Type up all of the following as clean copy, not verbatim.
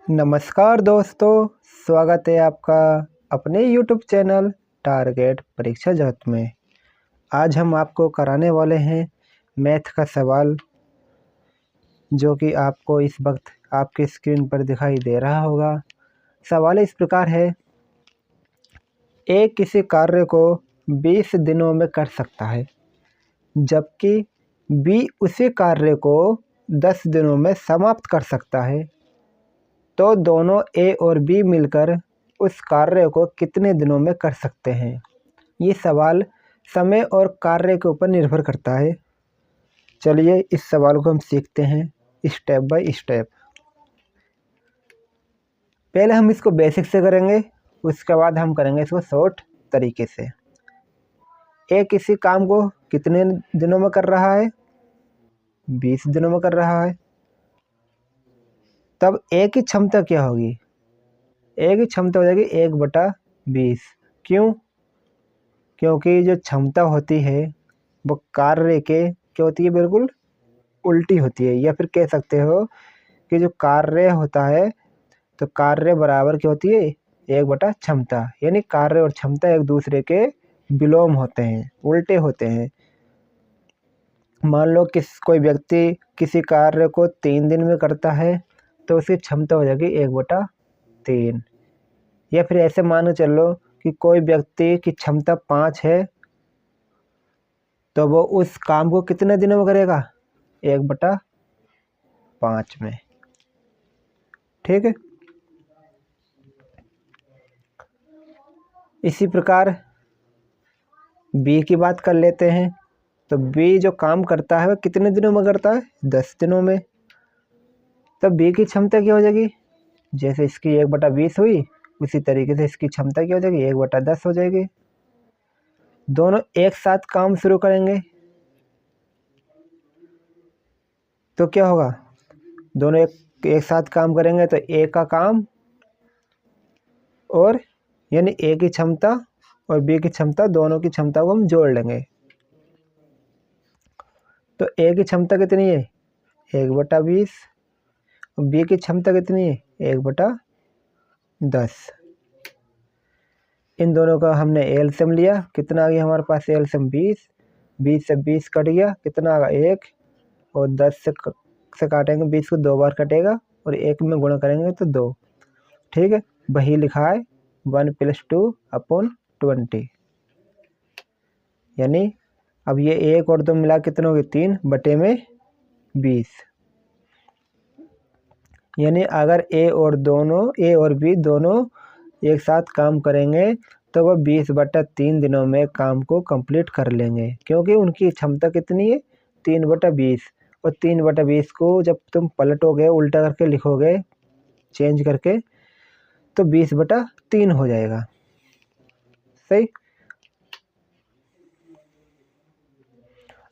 नमस्कार दोस्तों, स्वागत है आपका अपने YouTube चैनल टारगेट परीक्षा जगत में। आज हम आपको कराने वाले हैं मैथ का सवाल, जो कि आपको इस वक्त आपके स्क्रीन पर दिखाई दे रहा होगा। सवाल इस प्रकार है, ए किसी कार्य को 20 दिनों में कर सकता है, जबकि बी उसी कार्य को 10 दिनों में समाप्त कर सकता है। तो दोनों ए और बी मिलकर उस कार्य को कितने दिनों में कर सकते हैं? ये सवाल समय और कार्य के ऊपर निर्भर करता है। चलिए इस सवाल को हम सीखते हैं स्टेप बाय स्टेप। पहले हम इसको बेसिक से करेंगे, उसके बाद हम करेंगे इसको शॉर्ट तरीके से। ए किसी काम को कितने दिनों में कर रहा है? 20 दिनों में कर रहा है। तब ए की क्षमता क्या होगी? ए की क्षमता हो जाएगी 1/20। क्यों? क्योंकि जो क्षमता होती है वो कार्य के क्या होती है, बिल्कुल उल्टी होती है। या फिर कह सकते हो कि जो कार्य होता है तो कार्य बराबर क्या होती है, 1/क्षमता। यानी कार्य और क्षमता एक दूसरे के विलोम होते हैं, उल्टे होते हैं। मान लो कोई व्यक्ति किसी कार्य को 3 दिन में करता है तो उसकी क्षमता हो जाएगी 1/3। या फिर ऐसे मान के चलो कि कोई व्यक्ति की क्षमता 5 है तो वो उस काम को कितने दिनों में करेगा? 1/5 में। ठीक है। इसी प्रकार बी की बात कर लेते हैं। तो बी जो काम करता है वह कितने दिनों में करता है? 10 दिनों में। तब बी की क्षमता क्या हो जाएगी? जैसे इसकी 1/20 हुई, उसी तरीके से इसकी क्षमता क्या हो जाएगी? 1/10 हो जाएगी। दोनों एक साथ काम शुरू करेंगे तो क्या होगा? दोनों एक साथ काम करेंगे तो ए का काम और यानी ए की क्षमता और बी की क्षमता, दोनों की क्षमता को हम जोड़ लेंगे। तो ए की क्षमता कितनी है? 1/20। और बी की क्षमता कितनी है? 1/10। इन दोनों का हमने एलसीएम लिया। कितना आ गया हमारे पास एलसीएम? 20। 20 से 20 कट गया, कितना आ गया? 1। और 10 से काटेंगे 20 को 2 बार कटेगा और 1 में गुणा करेंगे तो 2। ठीक है। वही लिखा है 1 + 2/20। यानी अब ये 1 और 2 मिला कितना हो गया? 3/20। यानी अगर ए और बी दोनों एक साथ काम करेंगे तो वह 20/3 दिनों में काम को कंप्लीट कर लेंगे, क्योंकि उनकी क्षमता कितनी है? 3/20। और 3/20 को जब तुम पलटोगे, उल्टा करके लिखोगे, चेंज करके, तो 20/3 हो जाएगा। सही।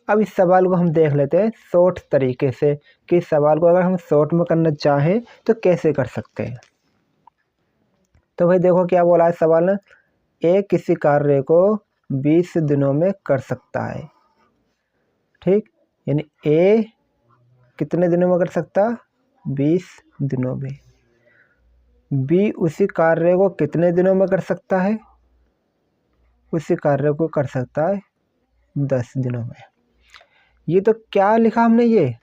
अब इस सवाल को हम देख लेते हैं शॉर्ट तरीके से कि इस सवाल को अगर हम शॉर्ट में करना चाहें तो कैसे कर सकते हैं। तो भाई देखो क्या बोला है सवाल ने, ए किसी कार्य को 20 दिनों में कर सकता है। ठीक। यानी ए कितने दिनों में कर सकता? 20 दिनों में। बी उसी कार्य को कितने दिनों में कर सकता है? उसी कार्य को कर सकता है 10 दिनों में। ये तो क्या लिखा हमने? ये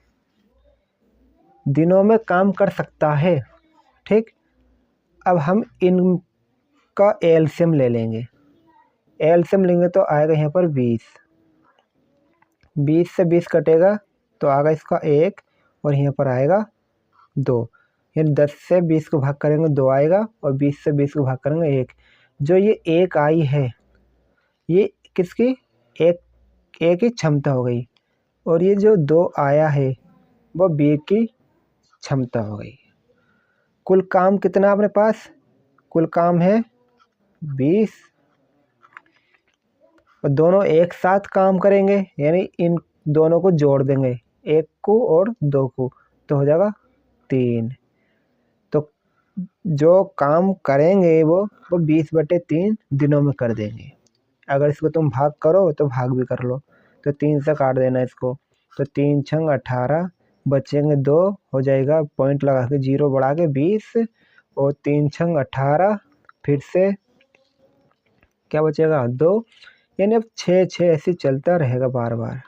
दिनों में काम कर सकता है। ठीक। अब हम इनका एलसीएम ले लेंगे। एलसीएम लेंगे तो आएगा यहाँ पर 20। 20 से 20 कटेगा तो आएगा इसका 1 और यहाँ पर आएगा 2। यानी 10 से 20 को भाग करेंगे 2 आएगा और 20 से 20 को भाग करेंगे 1। जो ये 1 आई है ये किसकी? एक की क्षमता हो गई। और ये जो 2 आया है वो बी की क्षमता हो गई। कुल काम कितना अपने पास? कुल काम है 20। और दोनों एक साथ काम करेंगे, यानी इन दोनों को जोड़ देंगे, 1 को और 2 को, तो हो जाएगा 3। तो जो काम करेंगे वो 20/3 दिनों में कर देंगे। अगर इसको तुम भाग करो तो भाग भी कर लो, तो 3 से काट देना इसको। तो 3 × 18 बचेंगे 2, हो जाएगा पॉइंट लगा के 0 बढ़ा के 20 और 3 छंग 18, फिर से क्या बचेगा 2, यानी अब 6 ऐसे चलता रहेगा बार बार।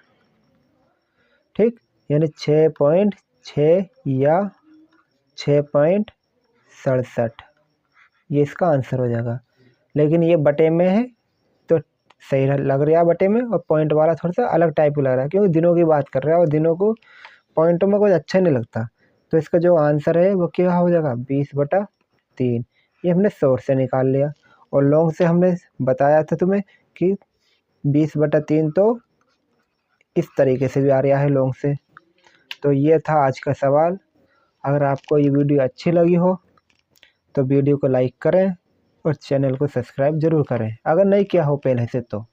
ठीक, यानी 6.6 या 6.67 ये इसका आंसर हो जाएगा। लेकिन ये बटे में है तो सही लग रहा है बटे में, और पॉइंट वाला थोड़ा सा अलग टाइप का लग रहा है क्योंकि दिनों की बात कर रहा है और दिनों को पॉइंटों में कुछ अच्छा नहीं लगता। तो इसका जो आंसर है वो क्या हो जाएगा 20/3। ये हमने शॉर्ट से निकाल लिया, और लॉन्ग से हमने बताया था तुम्हें कि 20/3 तो इस तरीके से भी आ रहा है लॉन्ग से। तो ये था आज का सवाल। अगर आपको ये वीडियो अच्छी लगी हो तो वीडियो को लाइक करें और चैनल को सब्सक्राइब जरूर करें। अगर नहीं किया हो पहले से तो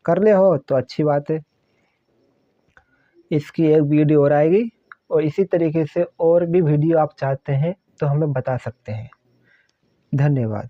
कर ले हो तो अच्छी बात है। इसकी एक वीडियो और आएगी, और इसी तरीके से और भी वीडियो आप चाहते हैं तो हमें बता सकते हैं। धन्यवाद।